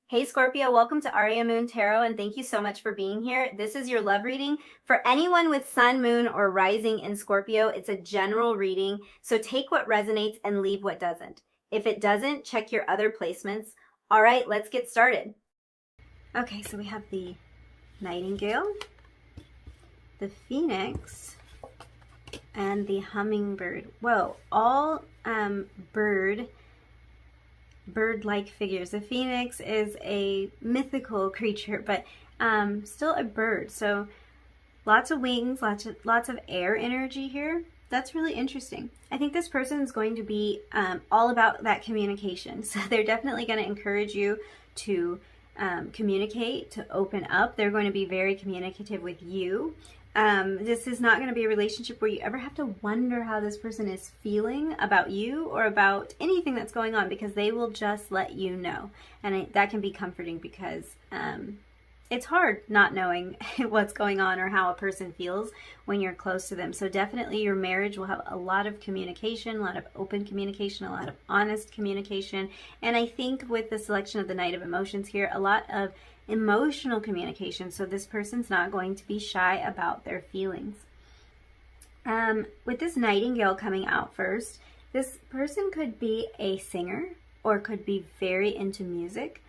Hey Scorpio, welcome to Aria Moon Tarot, and thank you so much for being here. This is your love reading for anyone with Sun, Moon, or Rising in Scorpio. It's a general reading, so take what resonates and leave what doesn't. If it doesn't, check your other placements. All right, let's get started. Okay, so we have the Nightingale, the Phoenix, and the Hummingbird. Whoa, all bird-like figures. The phoenix is a mythical creature, but still a bird. So lots of wings, lots of air energy here. That's really interesting. I think this person is going to be all about that communication. So they're definitely going to encourage you to communicate, to open up. They're going to be very communicative with you. This is not going to be a relationship where you ever have to wonder how this person is feeling about you or about anything that's going on, because they will just let you know. And that can be comforting, because it's hard not knowing what's going on or how a person feels when you're close to them. So definitely your marriage will have a lot of communication, a lot of open communication, a lot of honest communication. And I think with the selection of the Knight of Emotions here, a lot of emotional communication. So this person's not going to be shy about their feelings. With this Nightingale coming out first, this person could be a singer or could be very into music.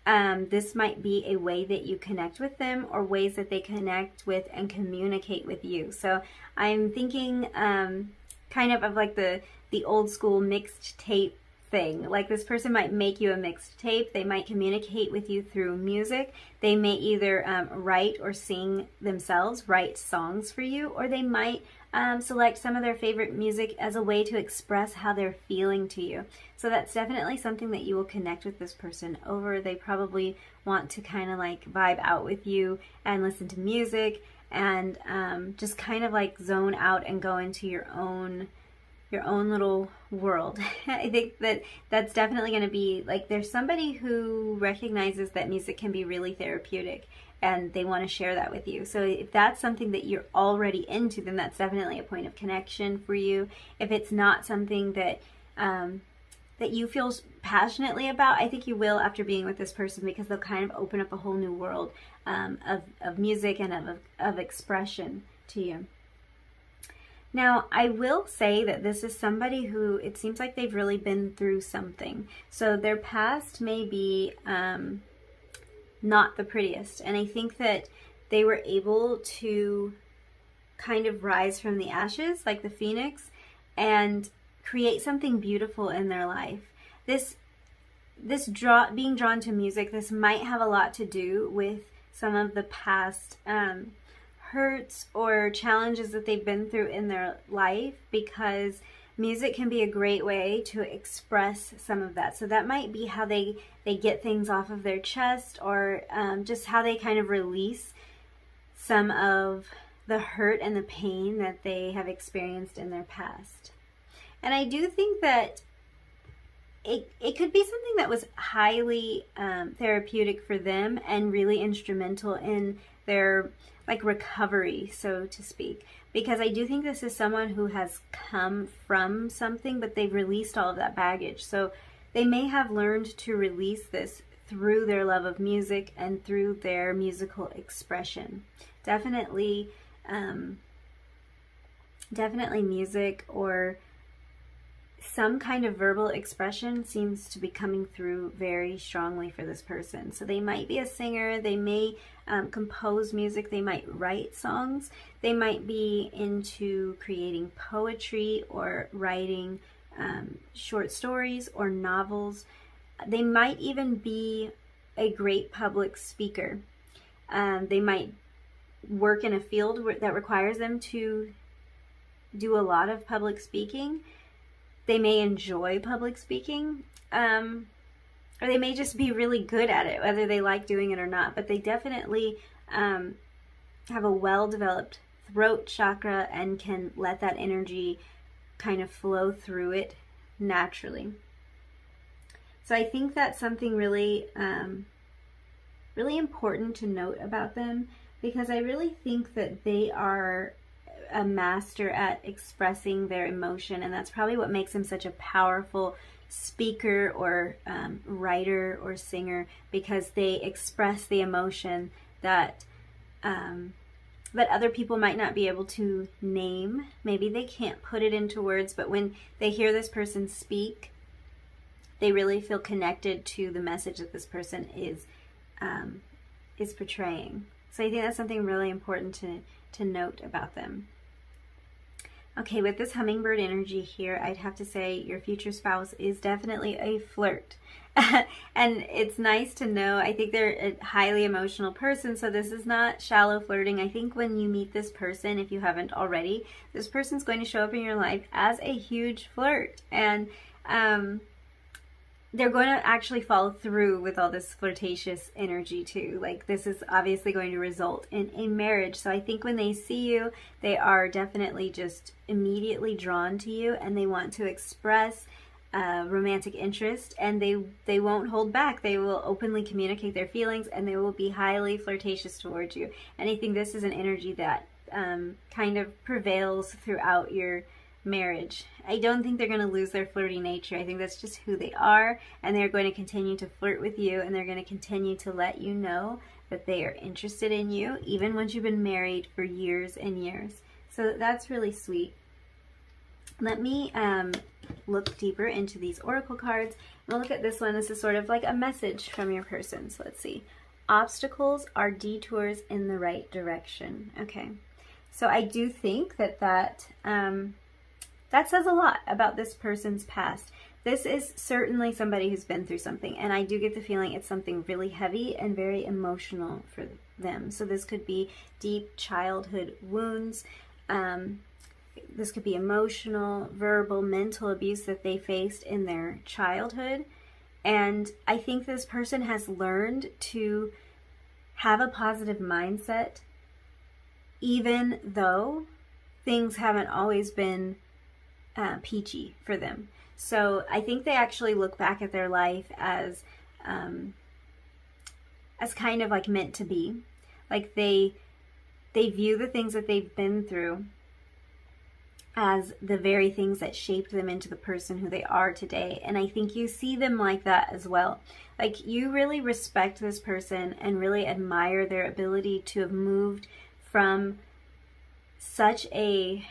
This might be a way that you connect with them, or ways that they connect with and communicate with you. So I'm thinking kind of like the old school mixed tape thing. Like, this person might make you a mixed tape. They might communicate with you through music. They may either write or sing themselves, write songs for you, or they might select some of their favorite music as a way to express how they're feeling to you. So that's definitely something that you will connect with this person over. They probably want to kind of like vibe out with you and listen to music and just kind of like zone out and go into your own little world. I think that that's definitely going to be like, there's somebody who recognizes that music can be really therapeutic and they want to share that with you. So if that's something that you're already into, then that's definitely a point of connection for you. If it's not something that that you feel passionately about, I think you will after being with this person, because they'll kind of open up a whole new world of music and of expression to you. Now, I will say that this is somebody who, it seems like they've really been through something. So their past may be not the prettiest. And I think that they were able to kind of rise from the ashes, like the phoenix, and create something beautiful in their life. Being drawn to music, this might have a lot to do with some of the past hurts or challenges that they've been through in their life, because music can be a great way to express some of that. So that might be how they get things off of their chest, or just how they kind of release some of the hurt and the pain that they have experienced in their past. And I do think that it could be something that was highly therapeutic for them and really instrumental in their like recovery, so to speak, because I do think this is someone who has come from something, but they've released all of that baggage. So they may have learned to release this through their love of music and through their musical expression. Definitely music or some kind of verbal expression seems to be coming through very strongly for this person. So they might be a singer, they may compose music, they might write songs, they might be into creating poetry or writing short stories or novels. They might even be a great public speaker. They might work in a field that requires them to do a lot of public speaking. They may enjoy public speaking, or they may just be really good at it, whether they like doing it or not. But they definitely have a well-developed throat chakra and can let that energy kind of flow through it naturally. So I think that's something really, really important to note about them, because I really think that they are a master at expressing their emotion, and that's probably what makes them such a powerful speaker or writer or singer, because they express the emotion that that other people might not be able to name. Maybe they can't put it into words, but when they hear this person speak, they really feel connected to the message that this person is portraying. So I think that's something really important to note about them. Okay, with this hummingbird energy here, I'd have to say your future spouse is definitely a flirt. And it's nice to know, I think they're a highly emotional person, so this is not shallow flirting. I think when you meet this person, if you haven't already, this person's going to show up in your life as a huge flirt. And they're going to actually follow through with all this flirtatious energy too. Like, this is obviously going to result in a marriage. So I think when they see you, they are definitely just immediately drawn to you, and they want to express romantic interest, and they won't hold back. They will openly communicate their feelings, and they will be highly flirtatious towards you. And I think this is an energy that kind of prevails throughout your marriage. I don't think they're going to lose their flirty nature. I think that's just who they are, and they're going to continue to flirt with you, and they're going to continue to let you know that they are interested in you, even once you've been married for years and years. So that's really sweet. Let me look deeper into these oracle cards. We'll look at this one. This is sort of like a message from your person. So let's see. Obstacles are detours in the right direction. Okay. So I do think that that says a lot about this person's past. This is certainly somebody who's been through something, and I do get the feeling it's something really heavy and very emotional for them. So this could be deep childhood wounds. This could be emotional, verbal, mental abuse that they faced in their childhood. And I think this person has learned to have a positive mindset, even though things haven't always been peachy for them. So I think they actually look back at their life as kind of like meant to be. Like they view the things that they've been through as the very things that shaped them into the person who they are today. And I think you see them like that as well. Like, you really respect this person and really admire their ability to have moved from such a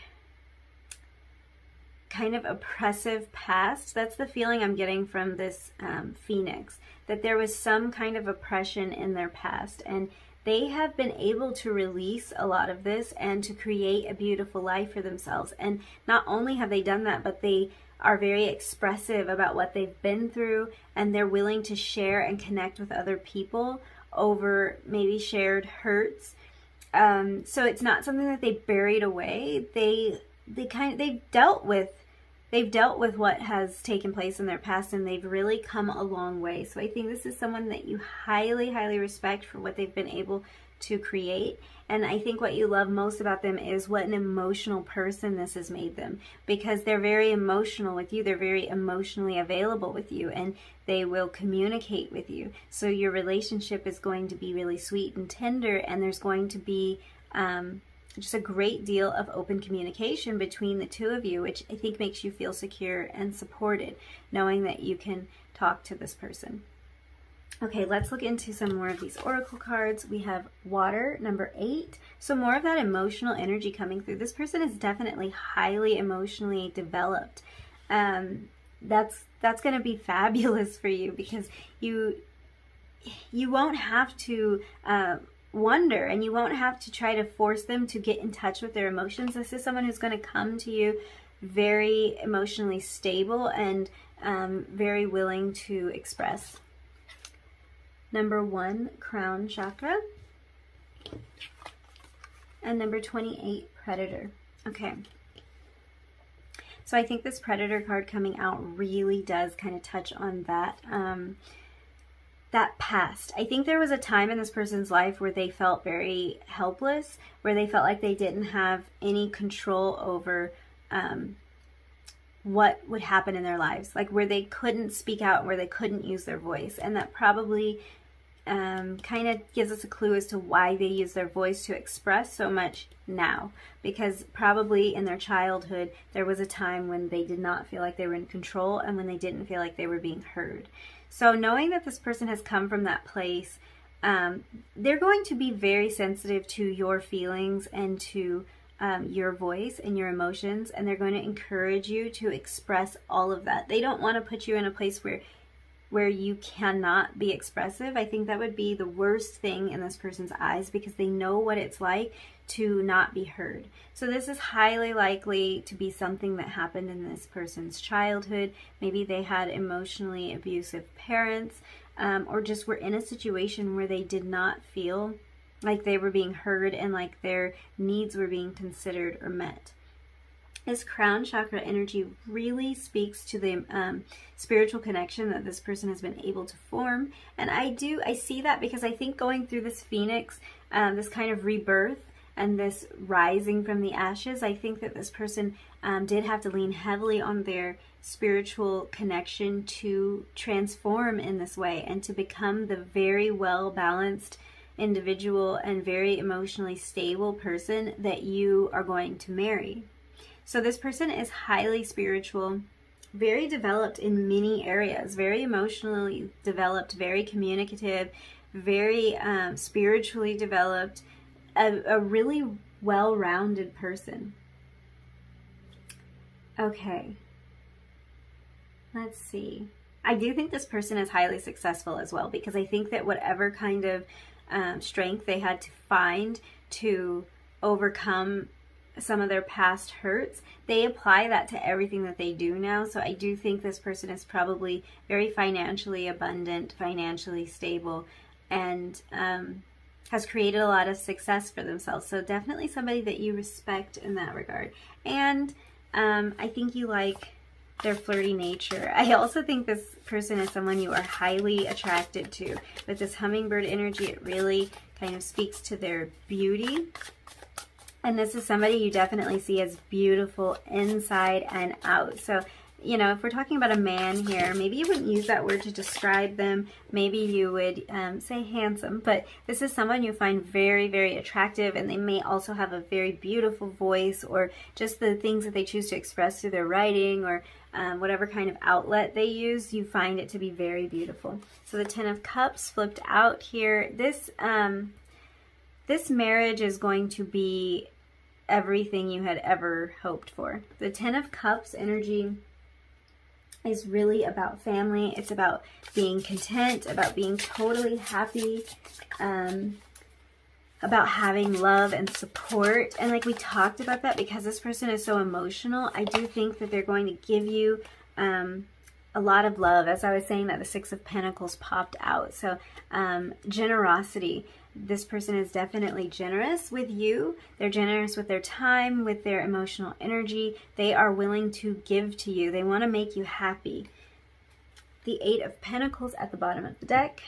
kind of oppressive past. That's the feeling I'm getting from this Phoenix, that there was some kind of oppression in their past, and they have been able to release a lot of this and to create a beautiful life for themselves. And not only have they done that, but they are very expressive about what they've been through, and they're willing to share and connect with other people over maybe shared hurts. So it's not something that they buried away. They've dealt with what has taken place in their past, and they've really come a long way. So I think this is someone that you highly, highly respect for what they've been able to create. And I think what you love most about them is what an emotional person this has made them, because they're very emotional with you. They're very emotionally available with you, and they will communicate with you. So your relationship is going to be really sweet and tender, and there's going to be just a great deal of open communication between the two of you, which I think makes you feel secure and supported, knowing that you can talk to this person. Okay, let's look into some more of these oracle cards. We have water, number 8. So more of that emotional energy coming through. This person is definitely highly emotionally developed. That's going to be fabulous for you, because you won't have to wonder, and you won't have to try to force them to get in touch with their emotions. This is someone who's going to come to you very emotionally stable and very willing to express. Number 1, crown chakra. And number 28, predator. Okay. So I think this predator card coming out really does kind of touch on that that past. I think there was a time in this person's life where they felt very helpless, where they felt like they didn't have any control over what would happen in their lives, like where they couldn't speak out, where they couldn't use their voice. And that probably kind of gives us a clue as to why they use their voice to express so much now, because probably in their childhood there was a time when they did not feel like they were in control and when they didn't feel like they were being heard. So knowing that this person has come from that place, they're going to be very sensitive to your feelings and to your voice and your emotions, and they're going to encourage you to express all of that. They don't want to put you in a place where you cannot be expressive. I think that would be the worst thing in this person's eyes, because they know what it's like to not be heard. So this is highly likely to be something that happened in this person's childhood. Maybe they had emotionally abusive parents, or just were in a situation where they did not feel like they were being heard and like their needs were being considered or met. This crown chakra energy really speaks to the spiritual connection that this person has been able to form. And I see that because I think going through this phoenix, this kind of rebirth and this rising from the ashes, I think that this person did have to lean heavily on their spiritual connection to transform in this way and to become the very well-balanced individual and very emotionally stable person that you are going to marry. So this person is highly spiritual, very developed in many areas, very emotionally developed, very communicative, very spiritually developed, a really well-rounded person. Okay, let's see. I do think this person is highly successful as well, because I think that whatever kind of strength they had to find to overcome some of their past hurts, they apply that to everything that they do now. So I do think this person is probably very financially abundant, financially stable, and has created a lot of success for themselves. So definitely somebody that you respect in that regard. And I think you like their flirty nature. I also think this person is someone you are highly attracted to. With this hummingbird energy, it really kind of speaks to their beauty. And this is somebody you definitely see as beautiful inside and out. So, you know, if we're talking about a man here, maybe you wouldn't use that word to describe them. Maybe you would say handsome. But this is someone you find very, very attractive, and they may also have a very beautiful voice, or just the things that they choose to express through their writing, or whatever kind of outlet they use, you find it to be very beautiful. So the Ten of Cups flipped out here. This marriage is going to be everything you had ever hoped for. The Ten of Cups energy is really about family. It's about being content, about being totally happy, about having love and support. And like we talked about that, because this person is so emotional, I do think that they're going to give you a lot of love. As I was saying, that the Six of Pentacles popped out. So generosity. This person is definitely generous with you. They're generous with their time, with their emotional energy. They are willing to give to you. They want to make you happy. The Eight of Pentacles at the bottom of the deck.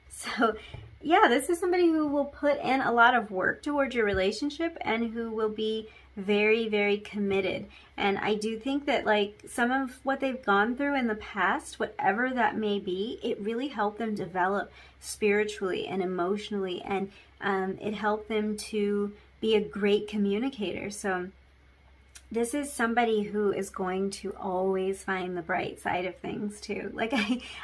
So yeah, this is somebody who will put in a lot of work towards your relationship and who will be very, very committed. And I do think that like some of what they've gone through in the past, whatever that may be, it really helped them develop spiritually and emotionally, and it helped them to be a great communicator. So this is somebody who is going to always find the bright side of things too. Like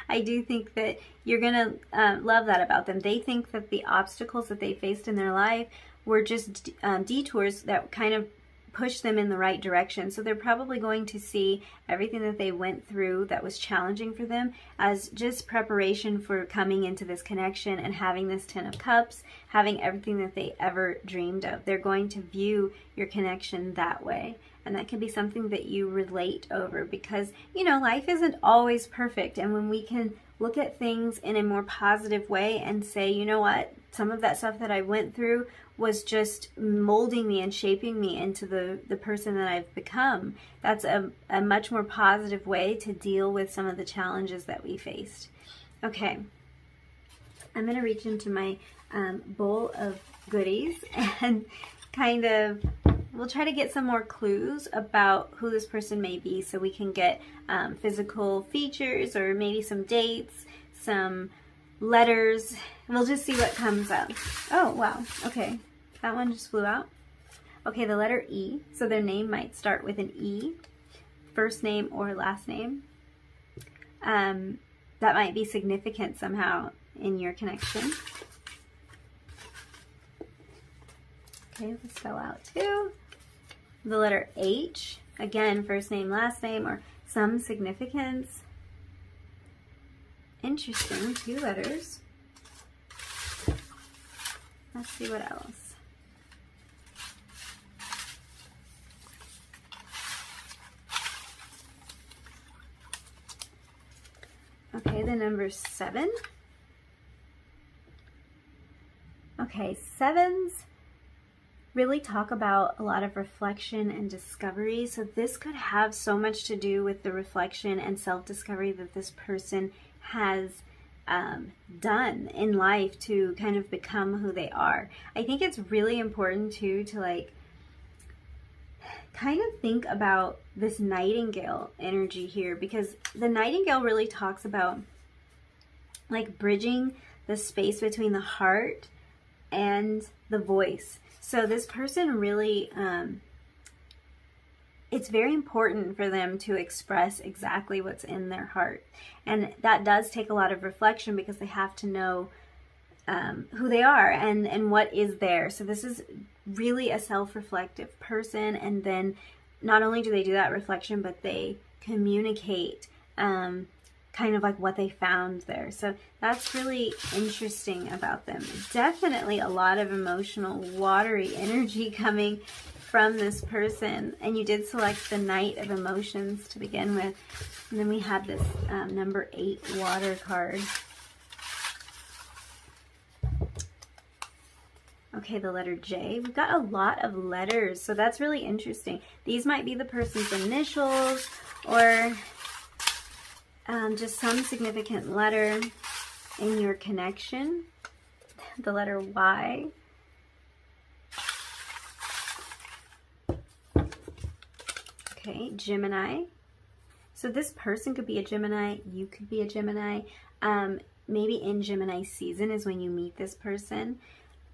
I do think that you're going to love that about them. They think that the obstacles that they faced in their life were just detours that kind of push them in the right direction. So they're probably going to see everything that they went through that was challenging for them as just preparation for coming into this connection and having this Ten of Cups, having everything that they ever dreamed of. They're going to view your connection that way. And that can be something that you relate over, because, you know, life isn't always perfect. And when we can look at things in a more positive way and say, you know what, some of that stuff that I went through was just molding me and shaping me into the person that I've become. That's a much more positive way to deal with some of the challenges that we faced. Okay, I'm going to reach into my bowl of goodies and kind of, we'll try to get some more clues about who this person may be, so we can get physical features or maybe some dates, some letters. We'll just see what comes up. Oh, wow. Okay. That one just flew out. Okay, the letter E. So their name might start with an E, first name or last name. That might be significant somehow in your connection. Okay, this fell out too. The letter H. Again, first name, last name, or some significance. Interesting, 2 letters. Let's see what else. Okay, the number 7. Okay, 7s really talk about a lot of reflection and discovery. So this could have so much to do with the reflection and self-discovery that this person has done in life to kind of become who they are. I think it's really important too to like kind of think about this nightingale energy here, because the nightingale really talks about like bridging the space between the heart and the voice. So this person really, it's very important for them to express exactly what's in their heart. And that does take a lot of reflection because they have to know who they are and what is there. So this is really a self-reflective person. And then not only do they do that reflection, but they communicate kind of like what they found there. So that's really interesting about them. Definitely a lot of emotional, watery energy coming from this person. And you did select the Knight of Emotions to begin with. And then we had this number 8 water card. Okay, the letter J. We've got a lot of letters, so that's really interesting. These might be the person's initials or just some significant letter in your connection. The letter Y. Okay, Gemini. So this person could be a Gemini. You could be a Gemini. Maybe in Gemini season is when you meet this person,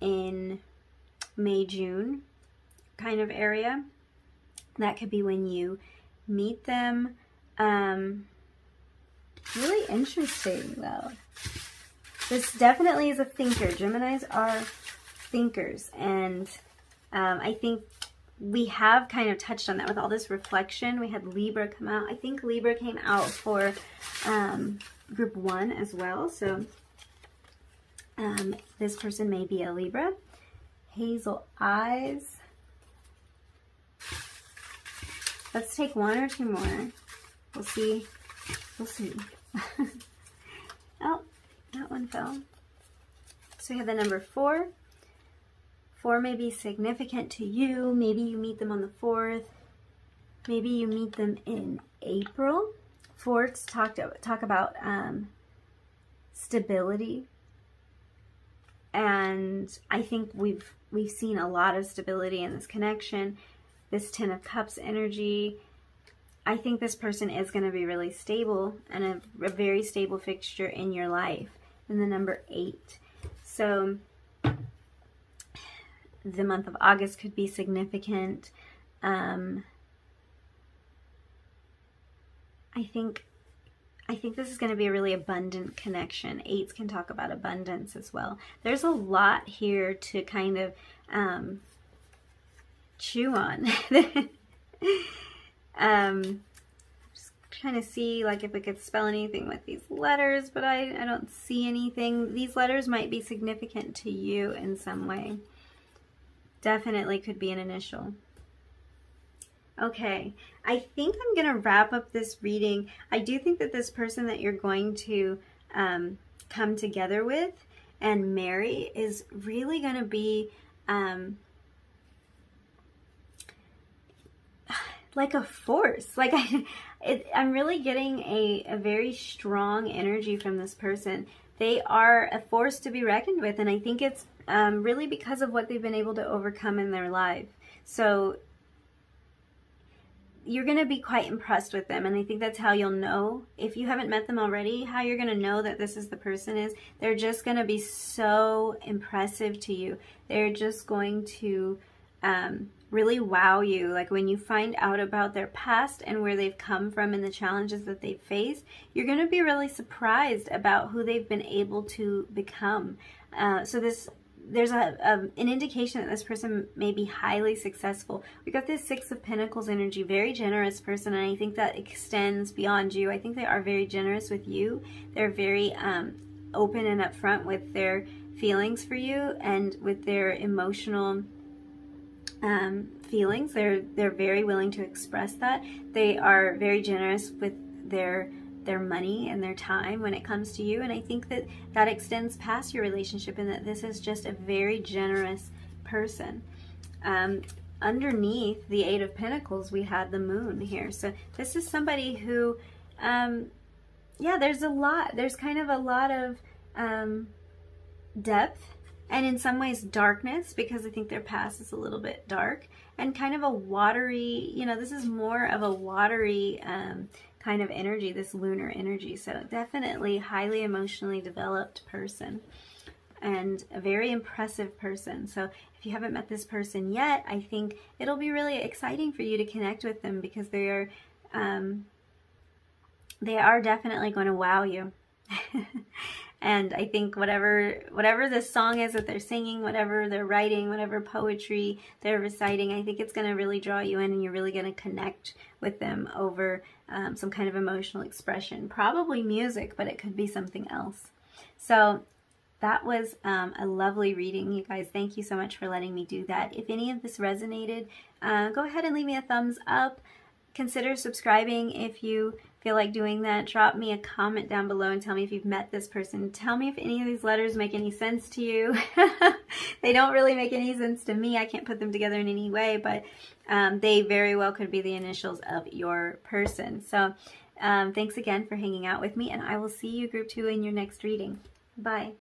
in May, June kind of area. That could be when you meet them. Really interesting though. This definitely is a thinker. Geminis are thinkers, and I think we have kind of touched on that with all this reflection. We had Libra come out. I think Libra came out for group 1 as well. So this person may be a Libra. Hazel eyes. Let's take 1 or 2 more. We'll see. We'll see. Oh, that one fell. So we have the number 4. 4 may be significant to you. Maybe you meet them on the 4th. Maybe you meet them in April. 4s talk about stability. And I think we've seen a lot of stability in this connection. This 10 of Cups energy. I think this person is going to be really stable and a very stable fixture in your life. And the number 8. So the month of August could be significant. I think this is going to be a really abundant connection. 8s can talk about abundance as well. There's a lot here to kind of chew on. Just trying to see like if we could spell anything with these letters, but I don't see anything. These letters might be significant to you in some way. Definitely could be an initial. Okay, I think I'm going to wrap up this reading. I do think that this person that you're going to come together with and marry is really going to be like a force. Like I'm really getting a very strong energy from this person. They are a force to be reckoned with, and I think it's really because of what they've been able to overcome in their life. So you're going to be quite impressed with them. And I think that's how you'll know, if you haven't met them already, how you're going to know that this is the person is. They're just going to be so impressive to you. They're just going to really wow you. Like when you find out about their past and where they've come from and the challenges that they've faced, you're going to be really surprised about who they've been able to become. There's an indication that this person may be highly successful. We got this Six of Pentacles energy, very generous person, and I think that extends beyond you. I think they are very generous with you. They're very open and upfront with their feelings for you and with their emotional feelings. They're very willing to express that. They are very generous with their money and their time when it comes to you, and I think that that extends past your relationship, and that this is just a very generous person. Underneath the Eight of Pentacles, we had the Moon here, so this is somebody who there's kind of a lot of depth, and in some ways darkness, because I think their past is a little bit dark, and kind of a watery, this is more of a watery kind of energy, this lunar energy. So definitely highly emotionally developed person and a very impressive person. So if you haven't met this person yet, I think it'll be really exciting for you to connect with them, because they are definitely going to wow you. And I think whatever this song is that they're singing, whatever they're writing, whatever poetry they're reciting, I think it's going to really draw you in, and you're really going to connect with them over some kind of emotional expression. Probably music, but it could be something else. So that was a lovely reading, you guys. Thank you so much for letting me do that. If any of this resonated, go ahead and leave me a thumbs up. Consider subscribing if you feel like doing that. Drop me a comment down below and tell me if you've met this person. Tell me if any of these letters make any sense to you. They don't really make any sense to me. I can't put them together in any way, but they very well could be the initials of your person. So thanks again for hanging out with me, and I will see you, Group 2, in your next reading. Bye.